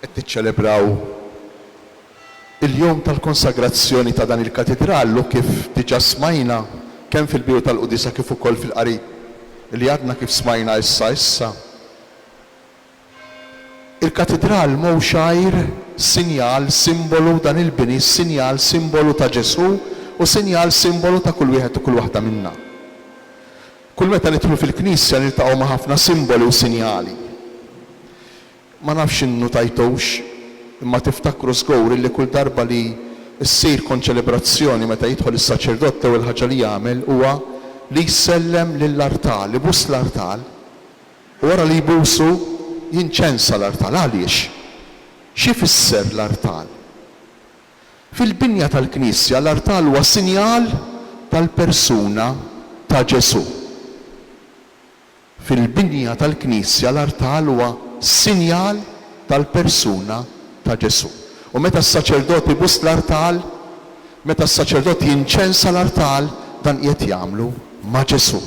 qed tiċċelebraw il-jum tal-konsagrazzjoni ta' dan il-katedrallu kif diġà smajna kemm fil-bidu tal-Qudisa kif ukoll fil-qari li għadna kif smajna issa. Il-katedrall mhu xajr sinjal simbolu dan il-bini, sinjal simbolu ta' Ġesu u sinjal simbolu ta' kull wieħed u kull waħda minna. Kull meta nidħlu fil-Knisja niltaqgħu ma' ħafna simboli u sinjali. Ma nafx innutajtux, imma tiftakru żgur li kull darba li ssir konċelebrazzjoni meta jidħol is-saċerdott u l-ħaġa li jagħmel huwa li jsellem lill-artal, ibus l-artal, u wara li jbusu jinċensa l-artal. Għaliex? Xi fisser l-artal? Fil-binja tal-Knisja l-artal huwa sinjal tal-persuna ta' Ġesu. Fil-binja tal-Knisja l-artal huwa sinjal tal-persuna ta' Ġesu. U meta s-saċerdot ibus l-artal, meta s-saċerdot jinċensa l-artal, dan qiegħed jagħmlu ma' Ġesu.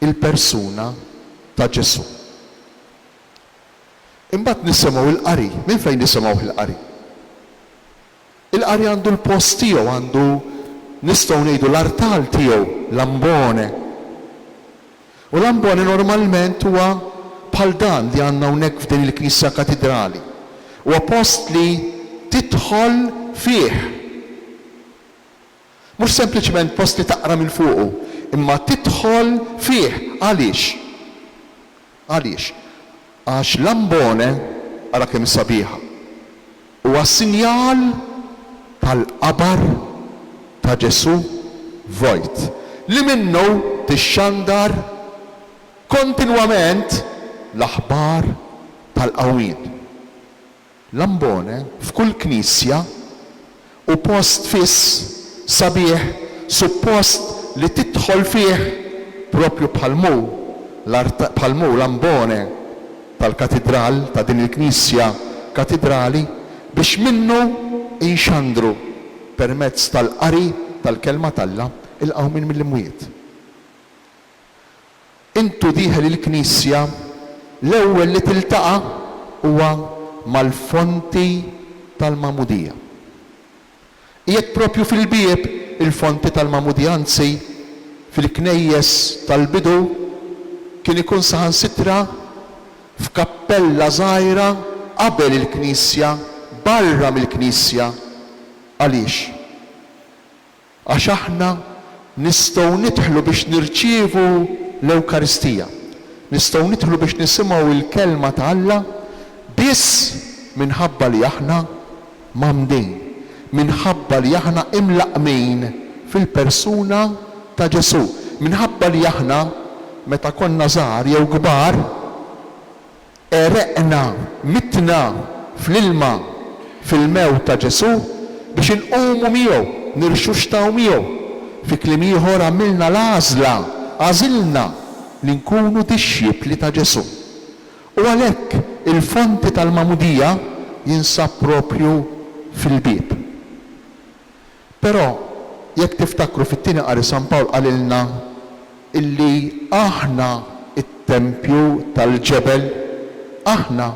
Il-persuna ta' Ġesu. Imbagħad nisimgħu l-qari. Minn fejn nisimgħu l-qari? Il-qari għandu l-post tiegħu, għandu nistgħu ngħidu l-artal tiegħu, l-ambone. U l-ambone normalment huwa bħal dan li għandna hawnhekk f'din il-Knisja Katedrali. Huwa post li tidħol fih. Mhux sempliċement post li taqra minn fuqu, imma tidħol fih. Għaliex? Għaliex? Għax l-ambone ara kemm sabiħa huwa sinjal tal-qabar ta' Ġesu vojt li minnu tixxandar kontinwament l-aħbar tal-qawwien. L-ambone f'kull knisja u post fiss sabiħ suppost li tidħol fih propju bħalmu l-ambone tal-katedral, ta' din il-Knisja Katedrali, biex minnu jinxandru permezz tal-qari tal-kelma talla il-qawmin mill-imwiet. Intu diħel il-Knisja l-ewwel li tiltaqa' huwa mal-fonti tal-Mamudija. Qiegħed propju fil-bieb il-fonti tal-Mamudija, anzi fil-knejjes tal-bidu kien ikun saħansitra f'kappella żgħira qabel il-Knisja, barra mill-Knisja. Għaliex? Għax aħna nistgħu nidħlu biex nirċievu l-Ewkaristija. Nistgħu nidħlu biex nisimgħu il-kelma ta' Alla biss minħabba li aħna mamdin, minħabba li aħna imlaqmin fil-persuna ta' Ġesu, minħabba li aħna meta konna żgħar jew kbar ereqna, mitna fl-ilma fil-mew ta' Ġesu biex inqumu miegħu, nirxuxtaw miegħu. Fi kliem ieħor għamilna l-għażla, għażilna li nkunu dixxipli ta' Ġesu. U għalhekk il-fonti tal-Mamudija jinsab propju fil-bieb. Però jekk tiftakru fit-tieni qari San Pawl qalilna illi aħna it-tempju tal-ġebel, aħna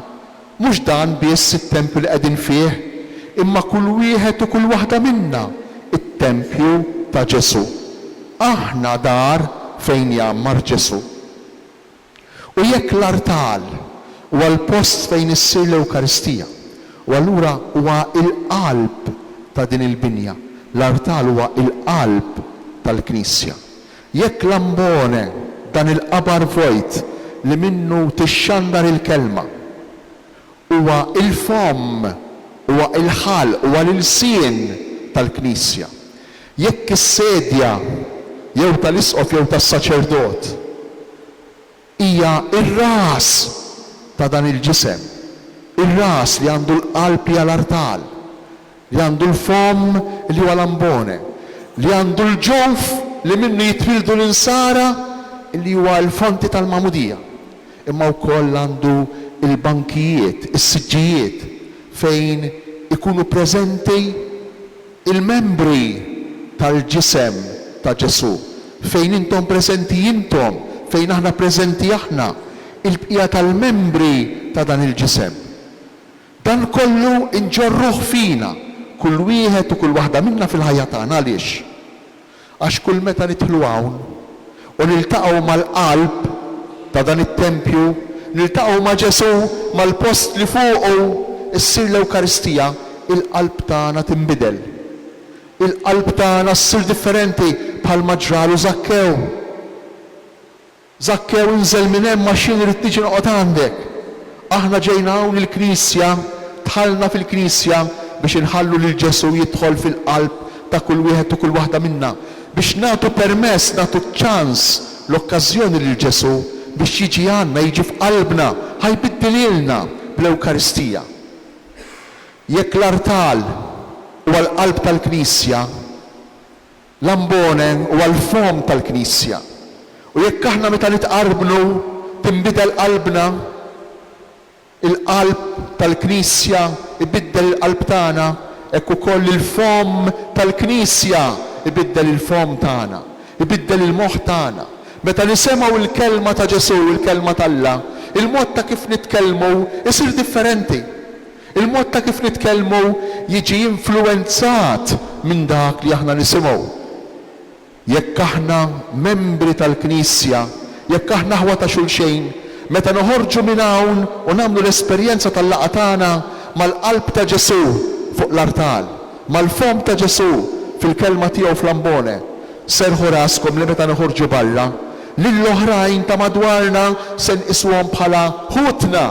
mhux dan biss it-tempju li qegħdin fih, imma kull wieħed u kull waħda minna it-tempju ta' Ġesu. Aħna dar fejn jammar Ġesu. U jekk l-artal huwa l-post fejn issir l-Ewkaristija, u allura huwa il-qalb ta' din il-binja. L-artal huwa il-qalb tal-Knisja. Jekk l-ambone dan il-qabar vojt li minnu tixxandar il-kelma huwa il-fom, huwa il-ħal, huwa l-ilsien tal-Knisja. Jekk is-sedja jew tal-isqof jew tas-saċerdot hija ir-ras ta' dan il-ġisem, ir-ras li għandu l-qalb hija l-artal, li għandu l-fom li huwa l-ambone, li għandu l-ġewf li minnu jitwildu l-insara li huwa l-fonti tal-Mamudija. Imma wkoll għandu il-bankijiet, is-siġġijiet fejn ikunu preżenti il-membri tal-ġisem ta' Ġesu, fejn intom preżenti intom, fejn aħna preżenti aħna, il-bqija tal-membri ta' dan il-ġisem. Dan kollu inġorruh fina, kull wieħed u kull waħda minna fil-ħajja tagħna għaliex? Għax kull meta nidħlu hawn u niltaqgħu mal-qalb ta' dan it-tempju, niltaqgħu ma' Ġesu mal-post li fuqu issir l-Ewkaristija, il-qalb tagħna tinbidel. Il-qalb tagħna ssir differenti bħalma ġralu Zakkew. Zakkew inżel minn hemm maxin irid tiġi noqgħod għandek. Aħna ġejna hawn il-Knisja, dħalna fil-Knisja biex inħallu lil Ġesu jidħol fil-qalb ta' kull wieħed u kull waħda minna, biex nagħtu permess, nagħtu ċans, l-okkażjoni lil Ġesu biex jiġi għandna, jiġi f'qalbna, ħajbiddililna bl-Ewkaristija. Jekk l-artal huwa l-qalb tal-Knisja, l-ambone huwa l-fom tal-Knisja. U jekk aħna meta nitqarbnu tinbidel qalbna, il-qalb tal-Knisja ibiddel il-qalb tagħna, hekk ukoll il-fom tal-Knisja ibiddel il-fom tagħna, ibiddel il-moħħ tagħna. Meta nisemgħu il-kelma ta' Ġesu, il-kelma tal-Alla, il-mod ta' kif nitkellmu isir differenti. Il-mod ta' kif nitkellmu jiġi influenzat minn dak li aħna nisimgħu. Jekk aħna membri tal-Knisja, jekk aħna ħwa ta' xulxejn, meta noħorġu minn hawn u nagħmlu l-esperjenza tal-laqgħa tagħna mal-qalb ta' Ġesu fuq l-artal, mal-fom ta' Ġesu fil-kelma tiegħu fl-ambone, serħu raskom li meta noħorġu barra, lill-oħrajn ta' madwarna se nqishom bħala ħutna,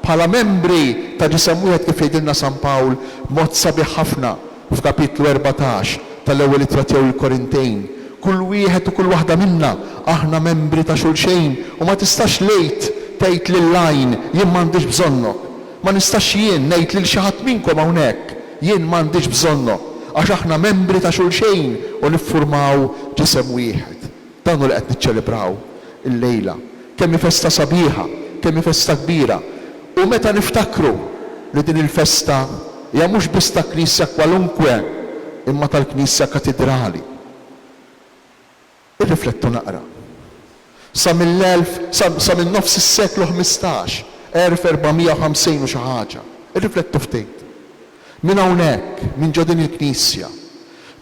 bħala membri ta' ġisem wieħed kif jgħidilna San Pawl b'mod sabiħ ħafna f'kapitlu 14 tal-ewwel ittra tiegħu l-Korintejn. Kull wieħed u kull waħda minna aħna membri ta' xulxejn u ma tistax lejt tgħid lil-lajn jien m'għandix bżonnok. Ma nistax jien ngħid lil xi ħadd minnkom hawnhekk jien m'għandix bżonnok għax aħna membri ta' xulxejn u niffurmaw ġisem wieħed. Dan hu li qed niċċelebraw il-lejla. Kemm festa sabiħa, kemm festa kbira. U meta niftakru li din il-festa hija mhux biss ta' Knisja kwalunkwe imma tal-Knisja Katedrali. Irriflettu naqra. Sa minn nofs is-seklu 15, 1450 u xi ħaġa. Irriflettu ftit. Minn hawnhekk, minn ġo din il-Knisja,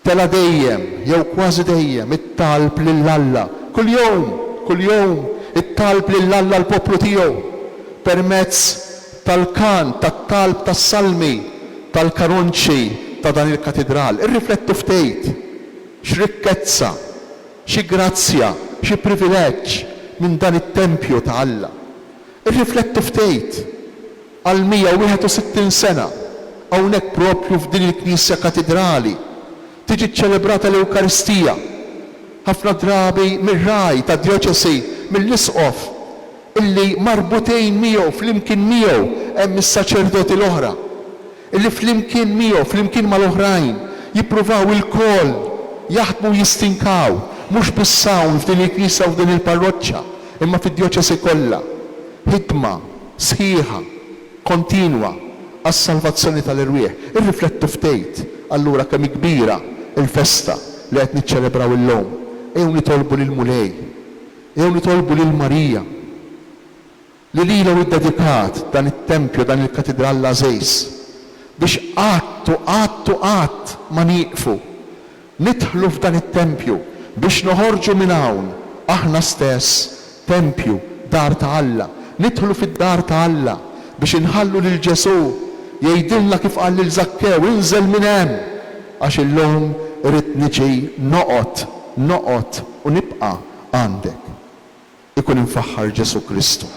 tela dejjem, jew kważi dejjem, it-talb lill-Alla, kull jum, it-talb lill-Alla l-poplu tiegħu, permezz tal-kant, tat-talb tas-salmi, tal-karunċi ta' dan il-katedral. Irriflettu ftit. X'rikkezza, xi grazzja, xi privileġġ minn dan it-tempju ta' Alla. Irriflettu ftit għal 161 sena hawnhekk propju f'din il-Knisja Katedrali tiġi ċċelebrata l-Ewkaristija. Ħafna drabi mir-raj ta' djoċesi mill-isqof illi marbutejn miegħu flimkien miegħu hemm is-saċerdoti l-oħra illi flimkien miegħu flimkien mal-oħrajn jippruvaw il-koll jaħdmu jistinkaw mhux bis-sawn f'din il-Knisja u f'din il-parroċċa imma fid-djoċesi kollha. Ħidma sħiħa, kontinwa għas-salvazzjoni tal-irwieħ. Irriflettu ftit allura kemm kbira il-festa li qed niċċelebraw illum. Ejjew nitolbu lil Mulej, ejjew nitolbu lil Marija li lilha iddedikat dan it-tempju, dan il-katedral Lażejs biex qatt ma nieqfu nidħlu f'dan it-tempju biex noħorġu minn hawn aħna stess tempju, dar ta' Alla. Nidħlu fid-dar ta' Alla biex inħallu lil Ġesu jgħidilna kif qal lil Zakkew inżel minn hemm għax illum irid niġi noqgħod u nibqa' għandek. Ikun infaħħar Ġesu Kristu.